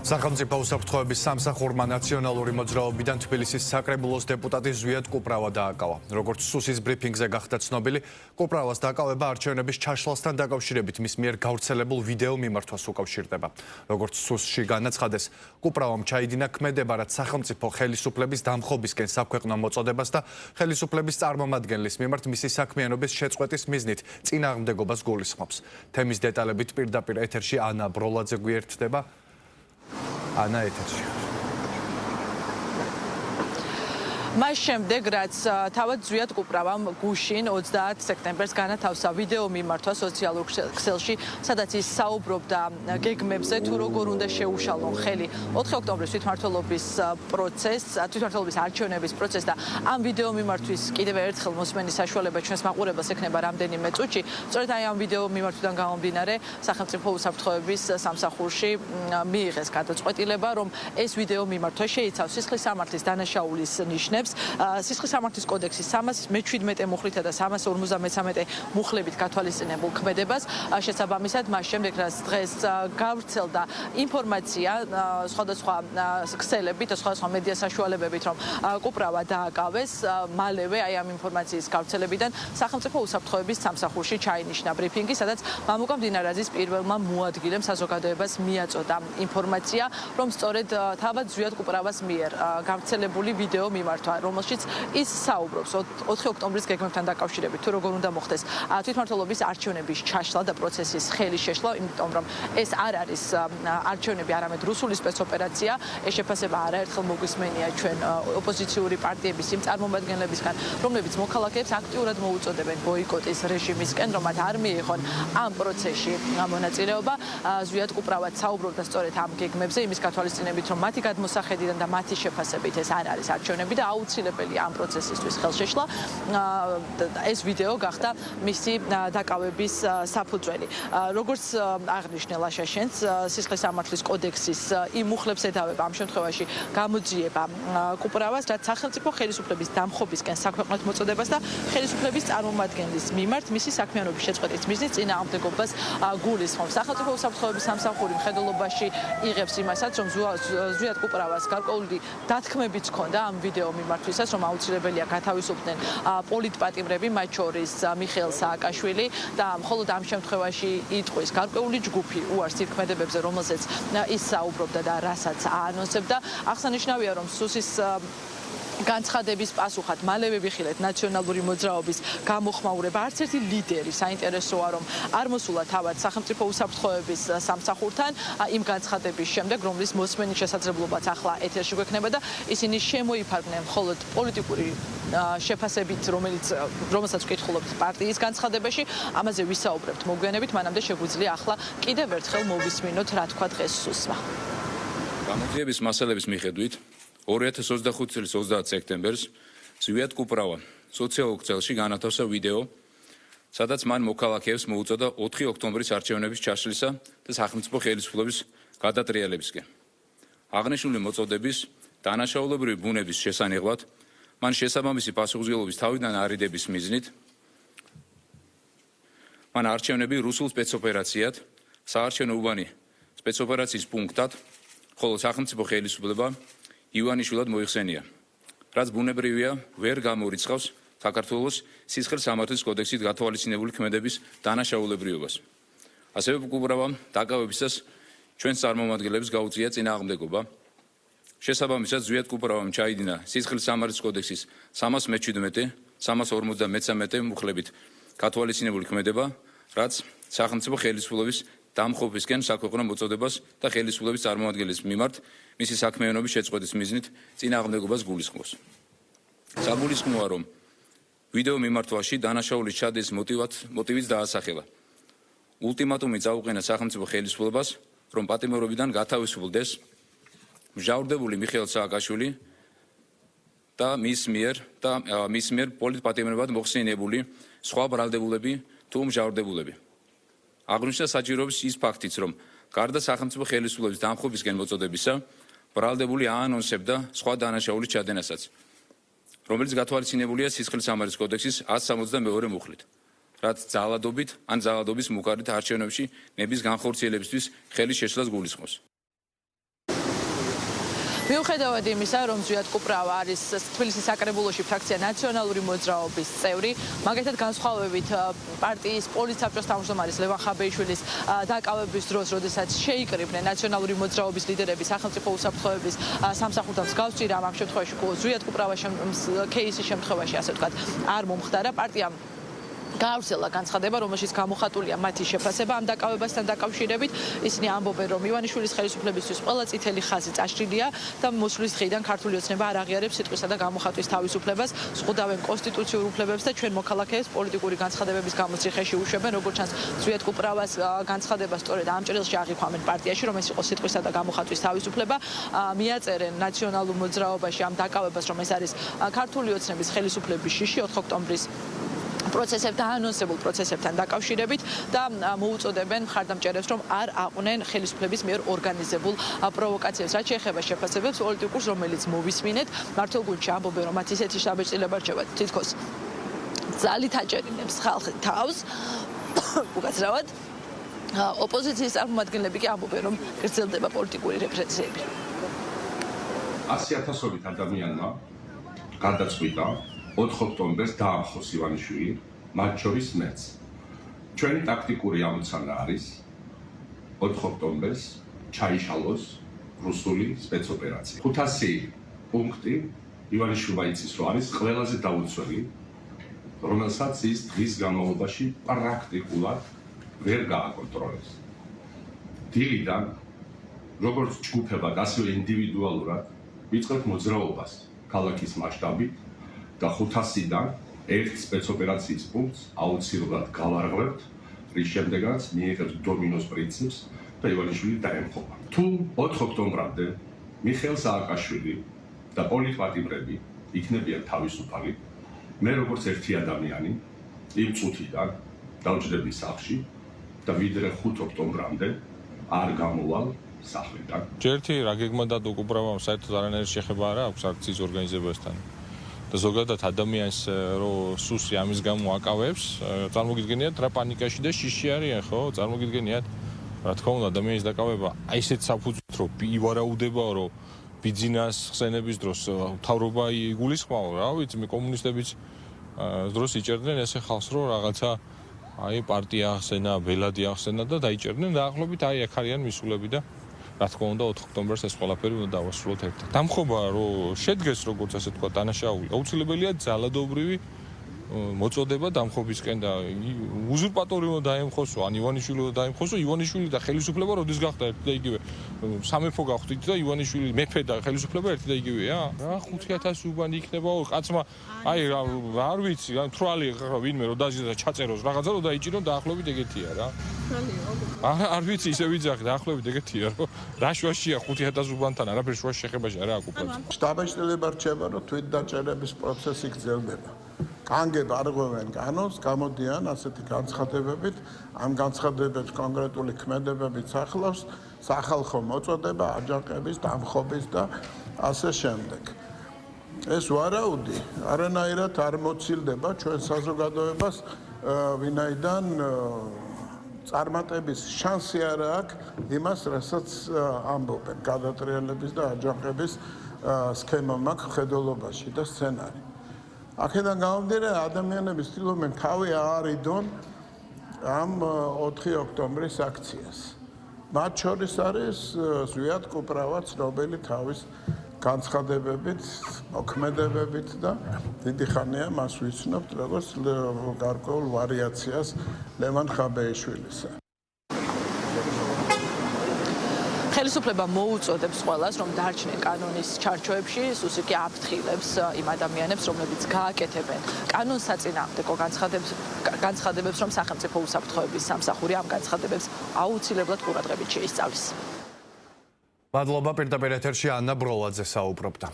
სახელმწიფო უსაფრთხოების სამსახურმა ნაციონალური მოძრაობიდან თბილისის საკრებულოს დეპუტატი ზვიად კუპრავა დააკავა. როგორც სუსის ბრიფინგზე გახდა ცნობილი, კუპრავას დაკავება არჩევნების ჩაშლასთან დაკავშირებით მის მიერ გავრცელებულ ვიდეო მიმართვას უკავშირდება. როგორც სუსში განაცხადეს, კუპრავამ ჩაიდინა ქმედება, რაც სახელმწიფო ხელისუფლების დამხობისკენ საქვეყნო მოწოდებას და ხელისუფლების წარმომადგენლის მიმართ მისი საქმიანობის შეწყვეტის მიზნით წინააღმდეგობას გულისხმობს. თემის დეტალებით პირდაპირ ეთერში ანა ბროლაძე გვიერთდება. ანა ეთერში. მას შემდეგ, რაც თავად ზვიად კუპრავამ გუშინ 30 სექტემბერს განათავსა ვიდეო მიმართვა სოციალურ ქსელში, სადაც ის საუბრობდა გეგმებზე, თუ როგორ უნდა შეუშალონ ხელი 4 ოქტომბრის თვითმმართველობის არჩევნების პროცესს და ამ ვიდეო მიმართვის კიდევ ერთხელ მოსმენის საშუალება ჩვენს მაყურებელს ექნება რამდენიმე წუთში. სწორედ ამ ვიდეო მიმართვიდან გამომდინარე, სახელმწიფო უსაფრთხოების სამსახურში მიიღეს გადაწყვეტილება, რომ ეს ვიდეო მიმართვა შეიცავს სისხლის სამართლის დანაშაულის ნიშნებს. სისხლის სამართლის კოდექსის 317 მუხლითა და 353 მუხლებით გათვალისწინებულ ქმედებას. შესაბამისად, მას შემდეგ, რაც დღეს გავრცელდა ინფორმაცია სხვადასხვა ქსელებით და სხვადასხვა მედია საშუალებებით, რომ კუპრავა დააკავეს, მალევე ამ ინფორმაციის გავრცელებიდან სახელმწიფო უსაფრთხოების სამსახურში ჩაინიშნა ბრიფინგი, სადაც მამუკა მდინარაძის პირველმა მოადგილემ საზოგადოებას მიაწოდა ინფორმაცია, რომ სწორედ თავად ზვიად კუპრავას მიერ გავრცელებული ვიდეო მიმართვა, რომელშიც ის საუბრობს 4 ოქტომბრის გეგმებთან დაკავშირებით, თუ როგორ უნდა მოხდეს თვითმმართველობის არჩევნების ჩაშლა და პროცესის ხელის შეშლა, იმიტომ რომ ეს არ არის არჩევნები, არამედ რუსული სპეცოპერაცია. ეს შეფასება არაერთხელ მოგვისმენია ჩვენ ოპოზიციური პარტიების იმ წარმომადგენლებისგან, რომლებიც მოქალაქეებს აქტიურად მოუწოდებენ ბოიკოტის რეჟიმისკენ, რომ მათ არ მიიღონ ამ პროცესში მონაწილეობა. ზვიად კუპრავაც საუბრობდა სწორედ ამ გეგმებზე, იმის გათვალისწინებით, რომ მათი გადმოსახედიდან და მათი შეფასებით ეს არ არის არჩევნები და აუცილებელია ამ პროცესისთვის ხელშეშლა. ეს ვიდეო გახდა მისი დაკავების საფუძველი. როგორც აღნიშნე ლაშა შენც, სისხლის სამართლის კოდექსის იმ მუხლებს ედავება ამ შემთხვევაში გამოძიება კუპრავას, რაც სახელმწიფო ხელისუფლების დამხობისკენ საქვეყნოდ მოწოდებას და ხელისუფლების წარმომადგენლის მიმართ მისი საქმიანობის შეწყვეტის მიზნით წინააღმდეგობას გულისხმობს. სახელმწიფო უსაფრთხოების სამსახური მხედველობაში იღებს იმასაც, რომ ზვიად კუპრავას გარკვეული დათქმებიც ჰქონდა ამ ვიდეო მიმართვისას, რომ აუცილებელია გათავისუფლდნენ პოლიტპატიმრები, მათ შორის მიხეილ სააკაშვილი და მხოლოდ ამ შემთხვევაში იტყვის გარკვეული ჯგუფი უარს თქმედებებზე, რომელზეც ის საუბრობდა და რასაც აანონსებდა. აღსანიშნავია, რომ სუსის განცხადების პასუხად მალევე ვიხილეთ ნაციონალური მოძრაობის გამოხმაურება. არც ერთი ლიდერი საინტერესოა, რომ არ მოსულა თავად სახელმწიფო უსაფრთხოების სამსახურთან იმ განცხადების შემდეგ, რომლის მოსმენის შესაძლებლობაც ახლა ეთერში გვექნება და ისინი შემოიფარგნენ მხოლოდ პოლიტიკური შეფასებით, რომელსაც ვკითხულობთ პარტიის განცხადებაში. ამაზე ვისაუბრებთ მოგვიანებით, მანამდე შეგვიძლია ახლა კიდევ ერთხელ მოვისმინოთ, რა თქვა დღეს სუსმა. გამოძიების მასალების მიხედვით 2025 წლის 30 სექტემბერს ზვიად კუპრავა სოციალურ ქსელში განათავსა ვიდეო, სადაც მან მოქალაქეებს მოუწოდა 4 ოქტომბრის არჩევნების ჩაშლისა და სახელმწიფო ხელისუფლების გადატრიალებისკენ. აღნიშნული მოწოდების დანაშაულებრივი ბუნების შესანიღბად მან შესაბამისი პასუხისმგებლობის თავიდან არიდების მიზნით მან არჩევნები რუსულ სპეცოპერაციად, საარჩევნო უბანი სპეცოპერაციის პუნქტად, ხოლო სახელმწიფო ხელისუფლება ივანიშვილად მოიხსენია, რაც ბუნებრივია ვერ გამორიცხავს საქართველოს სისხლის სამართლის კოდექსით გათვალისწინებული ქმედების დანაშაულებრივობას. ასევე კუპრავამ დაკავებისას ჩვენს წარმომადგენლებს გაუწია წინააღმდეგობა. შესაბამისად, ზვიად კუპრავამ ჩაიდინა სისხლის სამართლის კოდექსის 317, 353 მუხლებით გათვალისწინებული ქმედება, რაც სახელმწიფო ხელისუფლების დამხობისკენ საქვეყნო მოწოდებას და ხელისუფლების წარმომადგენლის მიმართ მისი საქმიანობის შეწყვეტის მიზნით წინააღმდეგობას გულისხმობს. საგულისხმოა, რომ ვიდეო მიმართვაში დანაშაულის ჩადის მოტივიც დაასახელა. ულტიმატუმი წაუყენა სახელმწიფო ხელისუფლებას, რომ პატიმრობიდან გათავისუფლდეს მჟავრდებული მიხეილ სააკაშვილი და მის მიერ პოლიტპატიმრებად მოხსენიებული სხვა ბრალდებულები თუ მჟავრდებულები. აღნიშნა საჭიროების ის ფაქტიც, რომ გარდა სახელმწიფო ხელისუფლების დამხობისკენ მოწოდებისა, ბრალდებული აანონსებდა სხვა დანაშაულის ჩადენასაც, რომელიც გათვალისწინებულია სისხლის სამართლის კოდექსის 162 მუხლით. რაც ძალადობით ან ძალადობის მუქარით არჩევნებში ნების განხორციელებისთვის ხელის შეშლას გულისხმობს. მიუხედავად იმისა, რომ ზვიად კუპრავა არის თბილისის საკრებულოში ფრაქცია ნაციონალური მოძრაობის წევრი, მაგალითად განსხვავებით პარტიის პოლიტსაბჭოს თავმჯდომარის ლევან ხაბეიშვილის დაკავების დროს, როდესაც შეიკრიბნენ ნაციონალური მოძრაობის ლიდერები სახელმწიფო უსაფრთხოების სამსახურთან მსგავს ჭირამ, ამ შემთხვევაში ზვიად კუპრავას кейსის შემთხვევაში, ასე ვთქვათ, არ მომხდარა. პარტიამ გაავრცელა განცხადება, რომელშიც გამოხატულია მათი შეფასება ამ დაკავებასთან დაკავშირებით. ისინი ამბობენ, რომ ივანიშვილის ხელისუფლებისთვის ყველა წითელი ხაზი წაშლილია და მოსვლის დღიდან ქართული ოცნება არ აღიარებს სიტყვისა და გამოხატვის თავისუფლებას, ზღუდავენ კონსტიტუციურ უფლებებს და ჩვენ მოქალაქეებს პოლიტიკური განცხადებების გამო ციხეში უშვებენ, როგორც ჩანს ზვიად კუპრავას განცხადება სწორედ ამ ჭრილში აღიქვამენ პარტიაში, რომ ეს იყოს სიტყვისა და გამოხატვის თავისუფლება. მიაწერენ ნაციონალურ მოძრაობაში ამ დაკავებას, რომ ეს არის ქართული ოცნების ხელისუფლების შიში 4 ოქტომბრის პროცესებთან, ანონსებულ პროცესებთან დაკავშირებით და მოუწოდებენ მხარდამჭერებს, რომ არ აყვნენ ხელისუფლების მიერ ორგანიზებულ პროვოკაციებს. რაც შეეხება შეფასებებს პოლიტიკურს, რომელიც მოვისმინეთ, მართლ გულში ამბობენ, რომ მათ ისეთი შთაბეჭდილება რჩება, თითქოს ძალით აჭერინებს ხალხი თავს, უკაცრავად ოპოზიციის წარმომადგენლები კი ამბობენ, რომ გრძელდება პოლიტიკური რეპრესიები. 100,000-ობით ადამიანმა გადაწყვიტა 4 ოქტომბერს დაამხოს ივანიშვილი, მათ შორის მეც. ჩვენი ტაქტიკური ამოცანა არის 4 ოქტომბერს ჩაიშალოს რუსული სპეცოპერაცია. 500 პუნქტი ივანიშვილმა იცის, რომ არის ყველაზე დაუცველი, რომელსაც ის დღის განმავლობაში პრაქტიკულად ვერ გააკონტროლებს. დილიდან, როგორც ჯგუფებად, ასევე ინდივიდუალურად ვიწყებთ მოძრაობას ქალაქის მასშტაბით და 500-დან ერთ სპეცოპერაციის პუნქტს აუცილებლად გავარღვევთ, რის შემდეგაც მიიღებს დომინოს პრინციპს და ივანიშვილი დაემხობა. თუ 4 ოქტომბრამდე მიხეილ სააკაშვილი და პოლიტპატიმრები იქნებიან თავისუფალი, მე როგორც ერთი ადამიანი იმ წუთიდან დავჯდები სახლში და ვიდრე 5 ოქტომბრამდე არ გამოვალ სახლიდან. ჯერთი რა გეგმა და უკუპრავამ საერთოდ არანაირი შეხება არ აქვს აქციის ორგანიზებასთან. და ზოგადად ადამიანს რომ სუსი ამის გამო აკავებს, წარმოგიდგენიათ რა პანიკაში და შიში არიან, ხო? წარმოგიდგენიათ, რა თქმა უნდა, ადამიანის დაკავება აი ესეთ საფუძვლით რომ ივარაუდება, რომ ბიძინას ხსენების დროს თავრობა იგულისხმაო, რა ვიცი, მე კომუნისტებიც დროს იჭერდნენ ესე ხალხს, რომ რაღაცა აი პარტია ახსენა, ბელადი ახსენა და დაიჭერდნენ დაახლოებით აი აქ არიან მისულები და რა თქმა უნდა 4 ოქტომბერს ეს ყველაფერი უნდა დავასრულოთ ერთად. დამხობა რომ შედგეს როგორც ასე თქვა დანაშაული, აუცილებელია ძალადობრივი მოწოდება დამხობისკენ და უზურპატორი უნდა დაემხოსო, ან ივანიშვილი უნდა დაემხოსო, ივანიშვილი და ხელისუფლება როდის გახდა ერთი და იგივე. სამეფო გავხდით და ივანიშვილი მეფე და ხელისუფლება ერთი და იგივეა? რა 5,000 უბანი იქნება კაცმა, აი არ ვიცი, თვრალი ვინმე რომ დაჟე და ჩაწეროს რაღაცა რომ დაიჭირონ დაახლოებით ეგეთია რა. არ ვიცი ისე ვიძახი დაახლოებით ეგეთია რომ რა შუაშია 5,000 უბანთან არაფერ შუაში შეხებაში არა აკუპებს. შტაბეჭდილება რჩება, რომ თვით დაჭერების პროცესი გრძელდება. კანგებ არღვევენ კანონს, გამოდიან ასეთი განცხადებებით, ამ განცხადებებს კონკრეტული ქმედებებით ახლავს სახალხო მოწოდება, აჯანყების, დამხობის და ასე შემდეგ. ეს ვარაუდი არანაირად არ მოცილდება ჩვენ საზოგადოებას, ვინაიდან წარმატების შანსი არ აქვს იმას, რასაც ამბობენ გადატრიალების და აჯანყების სქემა მაქვს მხედველობაში და სცენარი. აქედან გამომდინარე, ადამიანები ცდილობენ თავი აარიდონ ამ 4 ოქტომბრის აქციას. მათ შორის არის ზვიად კუპრავა ცნობილი თავის განცხადებებით, მოქმედებებით და დიდი ხანია მას ვიცნობთ როგორც გარკვეულ ვარიაციას ლევან ხაბეიშვილისა. ხელისუფლება მოუწოდებს ყველას, რომ დარჩნენ კანონის ჩარჩოებში, სუსი კი აფრთხილებს იმ ადამიანებს, რომლებიც გააკეთებენ კანონს საწინააღმდეგო განცხადებებს, რომ სახელმწიფო უსაფრთხოების სამსახური ამ განცხადებებს აუცილებლად ყურადღებით შეისწავლის. მადლობა, პირდაპირ ეთერში ანნა ბროლაძე საუბრობდა.